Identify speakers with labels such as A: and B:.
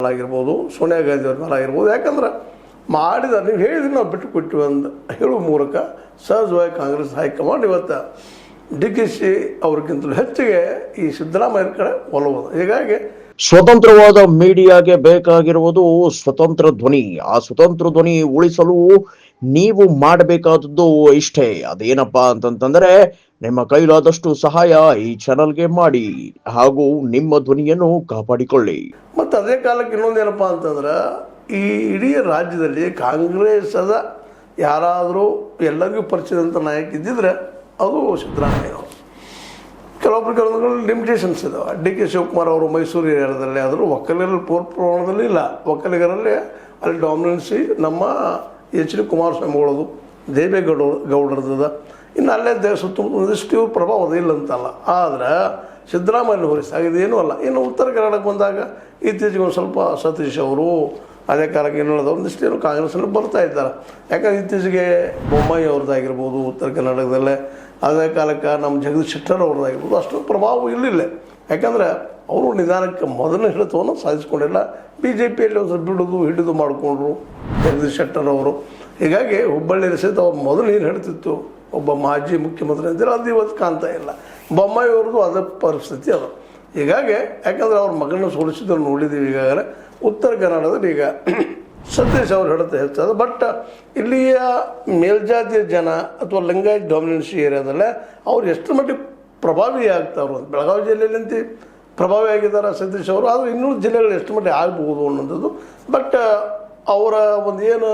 A: ಆಗಿರ್ಬೋದು, ಸೋನಿಯಾ ಗಾಂಧಿ ಅವ್ರ ಮೇಲೆ ಆಗಿರ್ಬೋದು. ಯಾಕಂದ್ರೆ ನೀವು ಹೇಳಿದ್ರೆ ನಾವು ಬಿಟ್ಟು ಕೊಟ್ಟಿವಿ ಅಂತ ಹೇಳುವ ಮೂಲಕ ಸಹಜವಾಗಿ ಕಾಂಗ್ರೆಸ್ ಹೈಕಮಾಂಡ್ ಇವತ್ತು DK ಅವ್ರಿಗಿಂತಲೂ ಹೆಚ್ಚಿಗೆ ಈ ಸಿದ್ದರಾಮಯ್ಯ ಕಡೆ ಒಲವು. ಹೀಗಾಗಿ
B: ಸ್ವತಂತ್ರವಾದ ಮೀಡಿಯಾಗೆ ಬೇಕಾಗಿರುವುದು ಸ್ವತಂತ್ರ ಧ್ವನಿ. ಆ ಸ್ವತಂತ್ರ ಧ್ವನಿ ಉಳಿಸಲು ನೀವು ಮಾಡಬೇಕಾದದ್ದು ಇಷ್ಟೇ. ಅದೇನಪ್ಪಾ ಅಂತಂತಂದ್ರೆ ನಿಮ್ಮ ಕೈಲಾದಷ್ಟು ಸಹಾಯ ಈ ಚಾನಲ್ಗೆ ಮಾಡಿ ಹಾಗೂ ನಿಮ್ಮ ಧ್ವನಿಯನ್ನು ಕಾಪಾಡಿಕೊಳ್ಳಿ.
A: ಮತ್ತು ಅದೇ ಕಾಲಕ್ಕೆ ಇನ್ನೊಂದೇನಪ್ಪ ಅಂತಂದ್ರೆ ಈ ಇಡೀ ರಾಜ್ಯದಲ್ಲಿ ಕಾಂಗ್ರೆಸ್ಸದ ಯಾರಾದರೂ ಎಲ್ಲರಿಗೂ ಪರಿಚಯದಂಥ ನಾಯಕ ಇದ್ದಿದ್ರೆ ಅದು ಸಿದ್ದರಾಮಯ್ಯ ಅವರು. ಕೆಲವೊಬ್ಬರು ಲಿಮಿಟೇಷನ್ಸ್ ಇದಾವೆ. DK ಶಿವಕುಮಾರ್ ಅವರು ಮೈಸೂರು ಏರಿಯಾದಲ್ಲಿ ಆದರೂ ಒಕ್ಕಲಿಗರಲ್ಲಿ ಪೂರ್ಣ ಪ್ರಮಾಣದಲ್ಲಿ ಇಲ್ಲ. ಒಕ್ಕಲಿಗರಲ್ಲಿ ಅಲ್ಲಿ ಡಾಮಿನೆನ್ಸಿ ನಮ್ಮ HD ಕುಮಾರಸ್ವಾಮಿಗಳದು, ದೇವೇಗೌಡರದ, ಇನ್ನು ಅಲ್ಲೇ ಸುತ್ತಮುತ್ತ ಇವ್ರ ಪ್ರಭಾವ ಇಲ್ಲ ಅಂತಲ್ಲ. ಆದರೆ ಸಿದ್ದರಾಮಯ್ಯ ಹೊರಿಸಾಗಿದ್ದೇನೂ ಅಲ್ಲ. ಇನ್ನು ಉತ್ತರ ಕರ್ನಾಟಕ ಬಂದಾಗ ಇತ್ತೀಚೆಗೆ ಒಂದು ಸ್ವಲ್ಪ ಸತೀಶ್ ಅವರು, ಅದೇ ಕಾಲಕ್ಕೆ ಏನು ಹೇಳೋದು ಒಂದಿಷ್ಟು ಕಾಂಗ್ರೆಸ್ನಲ್ಲಿ ಬರ್ತಾ ಇದ್ದಾರೆ. ಯಾಕಂದ್ರೆ ಇತ್ತೀಚೆಗೆ ಬೊಮ್ಮಾಯಿ ಅವ್ರದ್ದಾಗಿರ್ಬೋದು ಉತ್ತರ ಕರ್ನಾಟಕದಲ್ಲೇ, ಅದೇ ಕಾಲಕ್ಕೆ ನಮ್ಮ ಜಗದೀಶ್ ಶೆಟ್ಟರ್ ಅವ್ರದ್ದಾಗಿರ್ಬೋದು ಅಷ್ಟು ಪ್ರಭಾವ ಇರಲಿಲ್ಲ. ಯಾಕಂದರೆ ಅವರು ನಿಧಾನಕ್ಕೆ ಮೊದಲನೇ ಹಿಡಿತವನ್ನು ಸಾಧಿಸ್ಕೊಂಡಿಲ್ಲ. BJPಯಲ್ಲಿ ಒಂದು ಸ್ವಲ್ಪ ಹಿಡಿದು ಮಾಡಿಕೊಂಡ್ರು ಜಗದೀಶ್ ಶೆಟ್ಟರ್ ಅವರು. ಹೀಗಾಗಿ ಹುಬ್ಬಳ್ಳಿ ಸಹಿತ ಅವ್ರು ಮೊದಲು ಏನು ಹೇಳ್ತಿತ್ತು ಒಬ್ಬ ಮಾಜಿ ಮುಖ್ಯಮಂತ್ರಿ ಅಂತೀರ, ಅದು ಇವತ್ತು ಕಾಣ್ತಾ ಇಲ್ಲ. ಬೊಮ್ಮಾಯಿ ಅವ್ರದ್ದು ಅದೇ ಪರಿಸ್ಥಿತಿ ಅದು. ಹೀಗಾಗಿ ಯಾಕಂದರೆ ಅವ್ರ ಮಗನ ಸೋಲಿಸಿದ್ರು ನೋಡಿದ್ದೀವಿ. ಈಗಾಗಲೇ ಉತ್ತರ ಕನ್ನಡದಲ್ಲಿ ಈಗ ಸತೀಶ್ ಅವ್ರು ಹಿಡಿತ ಹೆಚ್ಚದ. ಬಟ್ ಇಲ್ಲಿಯ ಮೇಲ್ಜಾತಿಯ ಜನ ಅಥವಾ ಲಿಂಗಾಯತ್ ಡಾಮಿನೆನ್ಸಿ ಏರಿಯಾದಲ್ಲೇ ಅವ್ರು ಎಷ್ಟು ಮಟ್ಟಿಗೆ ಪ್ರಭಾವಿ ಆಗ್ತಾರೋ ಅಂತ. ಬೆಳಗಾವಿ ಜಿಲ್ಲೆಯಲ್ಲಂತ ಪ್ರಭಾವಿ ಆಗಿದ್ದಾರೆ ಸತೀಶ್ ಅವರು. ಆದರೆ ಇನ್ನೂ ಜಿಲ್ಲೆಗಳು ಎಷ್ಟು ಮಟ್ಟಿಗೆ ಆಗ್ಬೋದು ಅನ್ನೋಂಥದ್ದು. ಬಟ್ ಅವರ ಒಂದು ಏನು